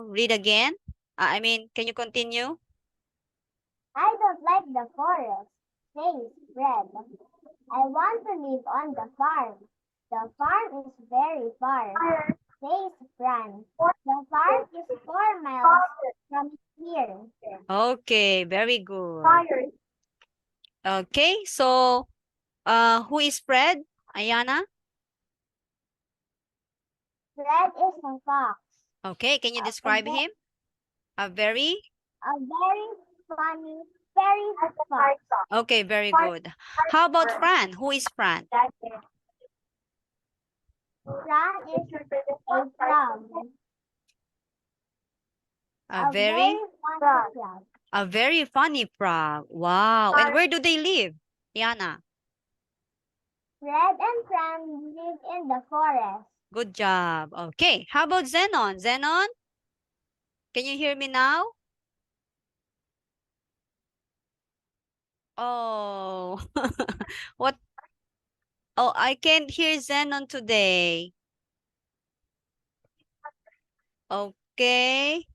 read again? Can you continue? I don't like the forest, says Fred. I want to live on the farm. The farm is very far, says Fran. The farm is 4 miles from here. Okay, very good. Okay, so who is Fred? Ayana? Fred is a fox. Okay, can you A, describe him? A very? a very funny, very fox. Okay, very good. How about Fran? Who is Fran? Fran is a frog. A very funny frog. A very funny frog. Wow. And where do they live? Yana. Fred and Fran live in the forest. Good job. Okay. How about Zenon? Zenon? Can you hear me now? Oh. What? Oh, I can't hear Zenon today. Okay.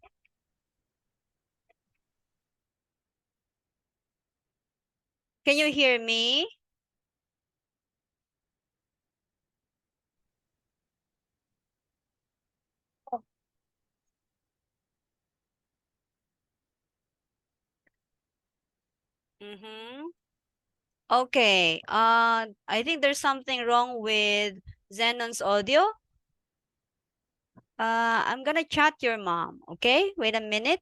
Can you hear me? Mm-hmm. Okay. I think there's something wrong with Zenon's audio. I'm gonna chat your mom. Okay, wait a minute.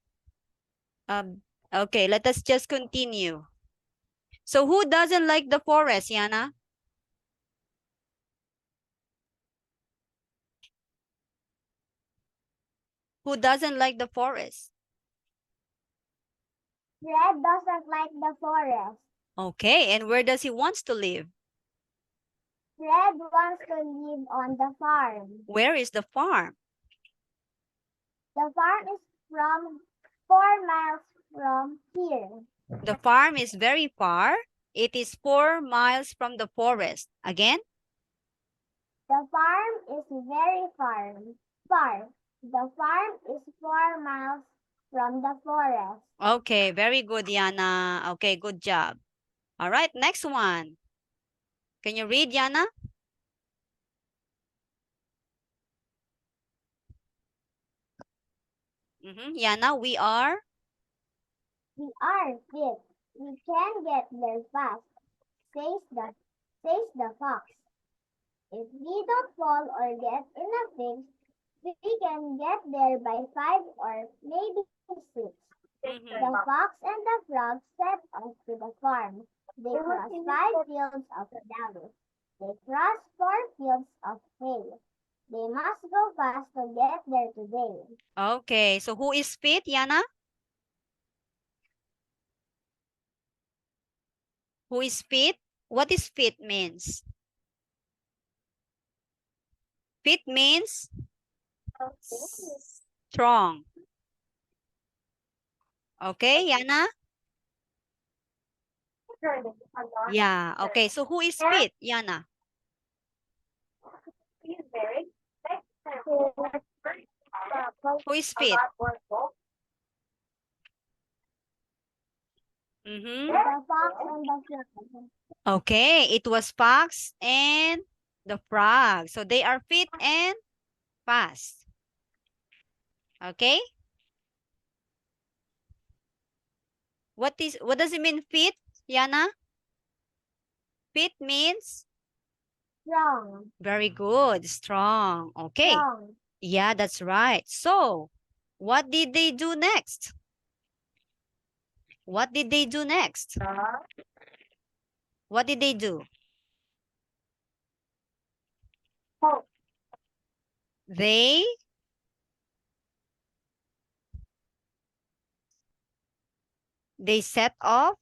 Okay, let us just continue. So who doesn't like the forest, Yana? Who doesn't like the forest? Fred doesn't like the forest. Okay, and where does he wants to live? Fred wants to live on the farm. Where is the farm? The farm is from 4 miles from here. The farm is very far. It is 4 miles from the forest. Again? The farm is very far. The farm is 4 miles from the forest. Okay, very good, Yana. Okay, good job. All right, next one. Can you read, Yana? Yana, we are? We are fit. We can get there fast, says the fox. If we don't fall or get in a fix, we can get there by 5 or maybe 6. The fox and the frog set off to the farm. They crossed 5 fields of barley. They crossed 4 fields of hay. They must go fast to get there today. Okay, so who is fit, Yana? Who is fit? What is fit means? Fit means strong. Okay, Yana? Yeah, okay. So who is fit, Yana? Who is fit? The fox and the frog. Okay, it was fox and the frog. So they are fit and fast. Okay? What does it mean fit, Yana? Fit means Strong. very good, strong. Okay. Strong. Yeah, that's right. So, what did they do next? What did they do next? What did they do? They set off.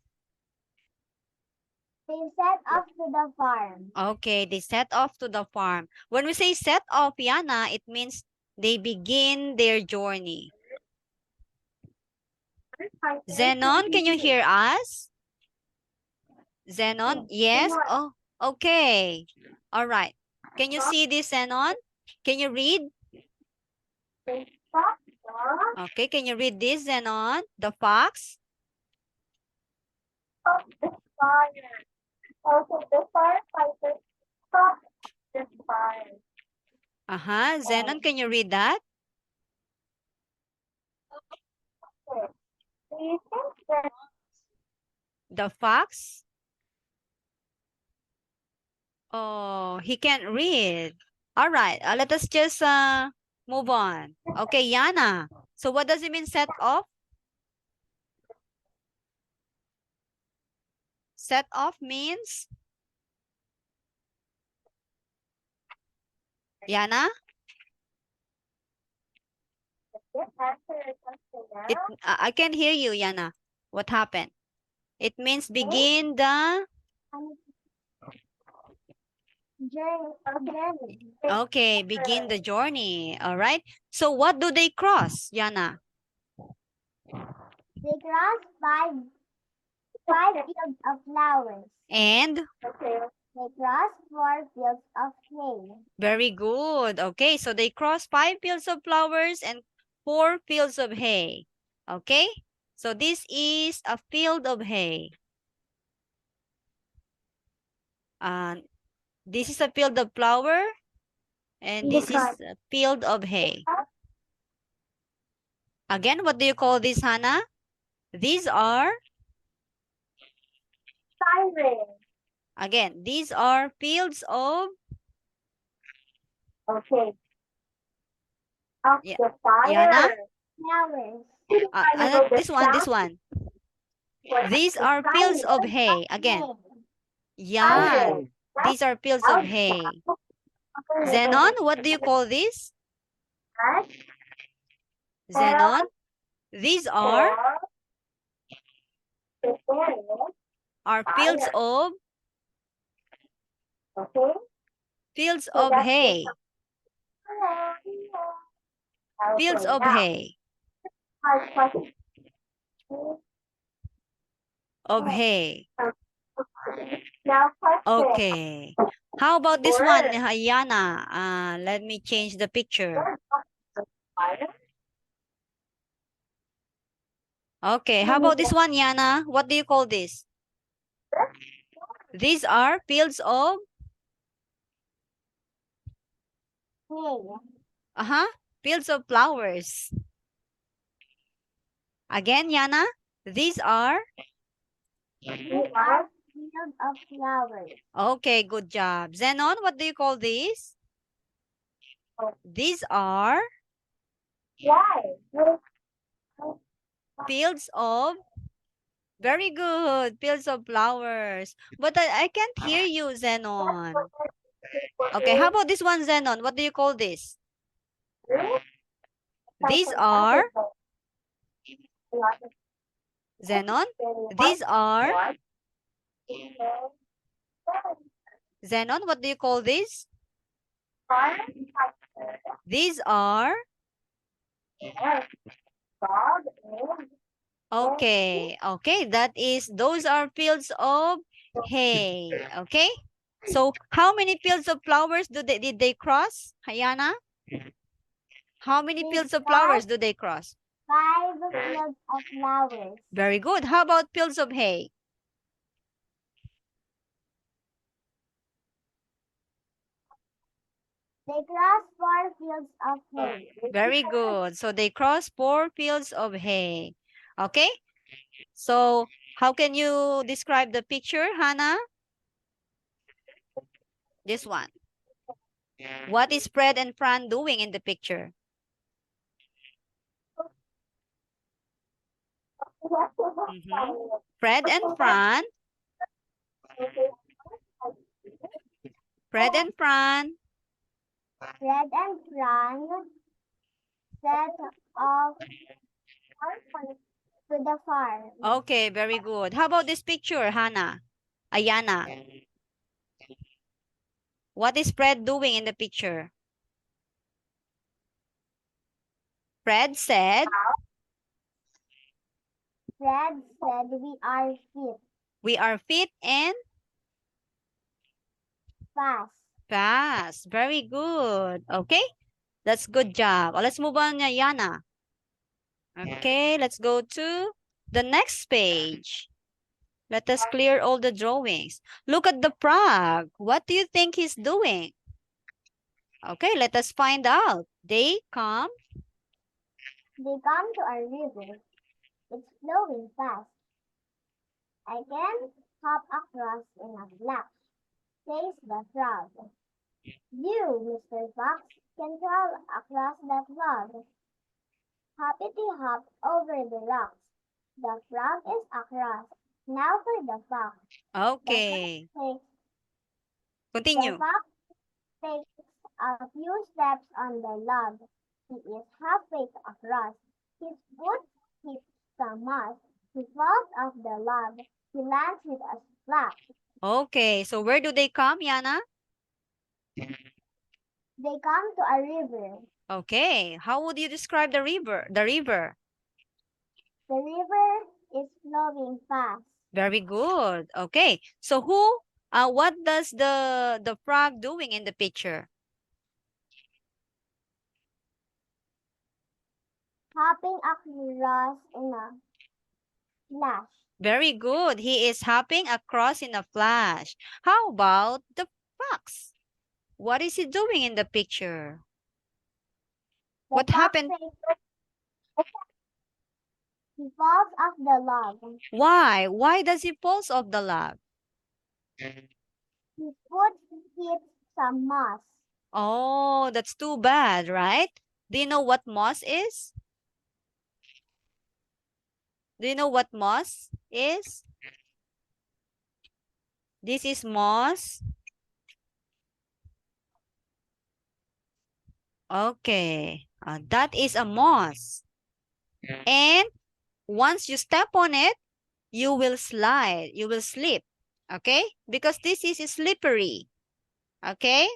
They set off to the farm. Okay, they set off to the farm. When we say set off, Yana, it means they begin their journey. Zenon, can you hear us? Zenon, yes? Oh, okay. All right. Can you see this, Zenon? Can you read? Okay, can you read this, Zenon? The fox. The fire. Also, the firefighter stopped the fire. Zenon, can you read that? Do you think that The fox. Oh, he can't read. All right, let us just move on. Okay, Yana. So what does it mean set off? Set off means? Yana? this answer is something It, else? I can't hear you, Yana. What happened? It means begin the... Journey. Okay, begin the journey. All right. So what do they cross, Yana? They crossed five fields of flowers. And? Okay. They crossed 4 fields of hay. Very good. Okay, so they cross 5 fields of flowers and 4 fields of hay. Okay, so this is a field of hay. This is a field of flower and this is a field of hay. Again, what do you call this, Hannah? These are? Siren. Again, these are fields of? Okay. Of Yeah. the fire. Yana? Flowers. This one. These are fields of hay. Again. Yan. These are fields of hay. Zenon, what do you call this? Zenon? These are fields of? Fields of hay. Fields of hay. Of hay. Okay. How about this one, Yana? Let me change the picture. Okay. How about this one, Yana? What do you call this? These are fields of? Fields of flowers. Again, Yana? These are? Fields of flowers. Okay, good job. Zenon, what do you call these? These are? Fields of? Very good. Fields of flowers. But I can't hear you, Zenon. Okay, how about this one, Zenon? What do you call this? These are? Zenon? These are? Zenon, what do you call this? These are? Okay, okay, those are fields of hay, okay? So, how many fields of flowers did they cross, Hayana? How many fields of flowers do they cross? 5 fields of flowers. Very good. How about fields of hay? They crossed 4 fields of hay. Very good. So, they cross 4 fields of hay. Okay? So, how can you describe the picture, Hannah? This one. What is Fred and Fran doing in the picture? Fred and Fran. Fred and Fran. Fred and Fran set off to the farm. Okay, very good. How about this picture, Hannah? Ayana. What is Fred doing in the picture? Fred said? Fred said, we are fit. We are fit and? Fast. Fast. Very good. Okay, that's good job. Let's move on, Yana. Okay, let's go to the next page. Let us clear all the drawings. Look at the frog. What do you think he's doing? Okay, let us find out. They come. They come to a river. It's flowing fast. I can hop across in a flash, says the frog. You, Mr. Fox, can crawl across that log. Hoppity hop over the rocks. The frog is across. Now for the fox. Okay, The continue. fox takes a few steps on the log. He is halfway across. His foot hits some moss. He falls off the log. He lands with a splash. Okay, so where do they come, Yana? They come to a river. Okay, how would you describe the river? The river. The river is flowing fast. Very good. Okay, so what does the frog doing in the picture? Hopping across in a flash. Very good. He is hopping across in a flash. How about the fox? What is he doing in the picture? The What fox happened? He falls off the log. Why? Why does he falls off the log? His foot hits some moss. Oh, that's too bad, right? Do you know what moss is? Do you know what moss is? This is moss. Okay, that is a moss. And once you step on it, you will slide, you will slip, okay? Because this is slippery, okay?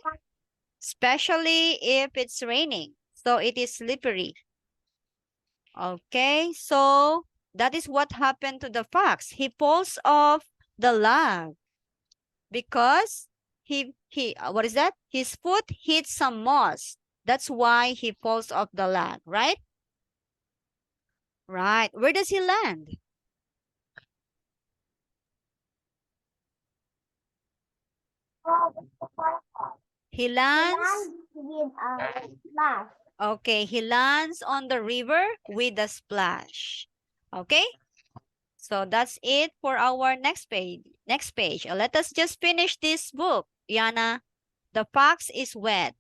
Especially if it's raining. So it is slippery. Okay, so that is what happened to the fox. He falls off the log because what is that? His foot hit some moss. That's why he falls off the log, right? Right. Where does he land? He He lands. lands with a splash. Okay, he lands on the river with a splash. Okay? So that's it for our next page. Next page. Let us just finish this book. Yana, the fox is wet.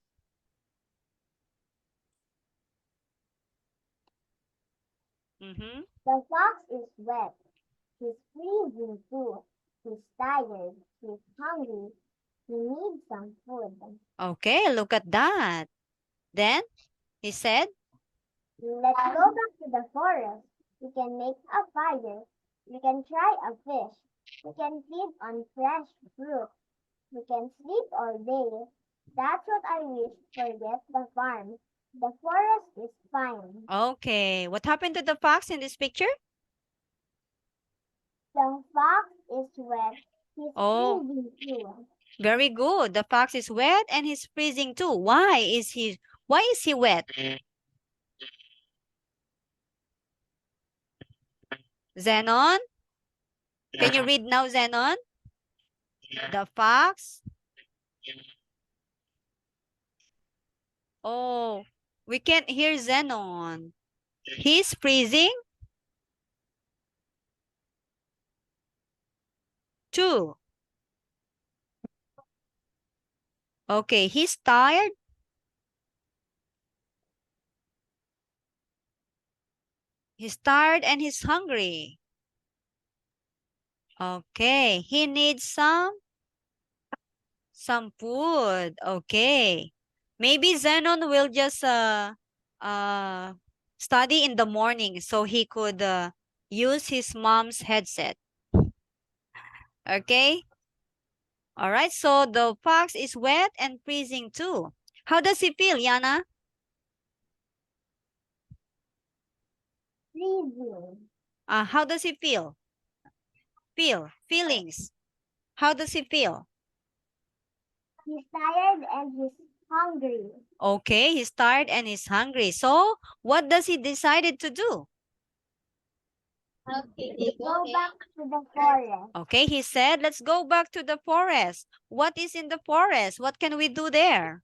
Mm-hmm. The fox is wet. He's freezing too. He's tired. He's hungry. He needs some food. Okay, look at that. Then he said, Let's go back to the forest. We can make a fire. We can try a fish. We can feed on fresh fruit. We can sleep all day. That's what I wish. Forget the farm. The forest is fine. okay, what happened to the fox in this picture? The fox is wet. He's Oh. freezing too. Very good. The fox is wet and he's freezing too. Why is he wet? Zenon? Can you read now, Zenon? The fox. Oh, we can't hear Zenon. He's freezing. 2. Okay, he's tired. He's tired and he's hungry. Okay, he needs some food. Okay. Maybe Zenon will just study in the morning so he could use his mom's headset. Okay? All right, so the fox is wet and freezing too. How does he feel, Yana? Freezing. How does he feel? Feelings. How does he feel? He's tired and he's hungry. Okay, he's tired and he's hungry. So, what does he decided to do? Go back to the forest. Okay, he said, let's go back to the forest. What is in the forest? What can we do there?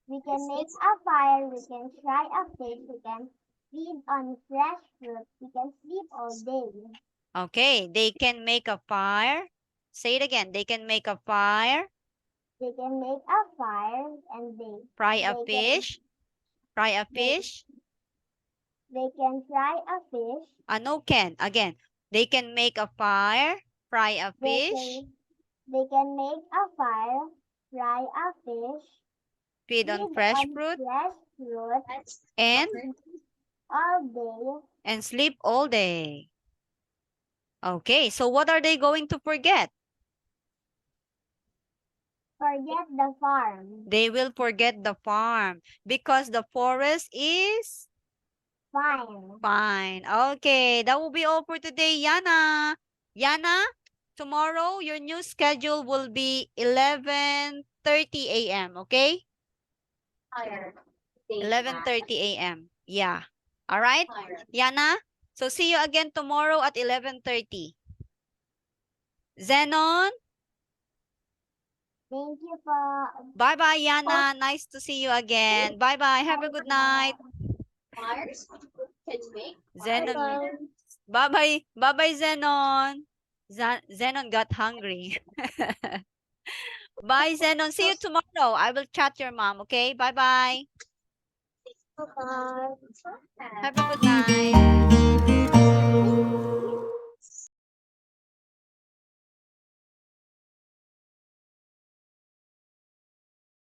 We can make a fire, we can fry a fish, we can feed on fresh fruit, we can sleep all day. Okay, they can make a fire. Say it again. They can make a fire, They can make a fire and fry a they fish, fry a they- fish. they can fry a fish. No, can. Again, they can make a fire, fry a They fish, they can make a fire, fry a fish, feed on fresh fruit, fresh fruit and all day. sleep all day. Okay, so what are they going to forget? Forget the farm. They will forget the farm because the forest is Fine. fine. Okay, that will be all for today, Yana. Yana, tomorrow your new schedule will be 11:30 a.m., okay? 11:30 a.m. Yeah. All right, Yana? So see you again tomorrow at 11:30. Zenon, Thank you for bye-bye, Yana. Nice to see you again. Bye-bye. Have a good night. Zenon, bye-bye. Bye-bye, Zenon. Zenon got hungry. Bye, Zenon. See you tomorrow. I will chat your mom, okay? Bye-bye. Have a good night.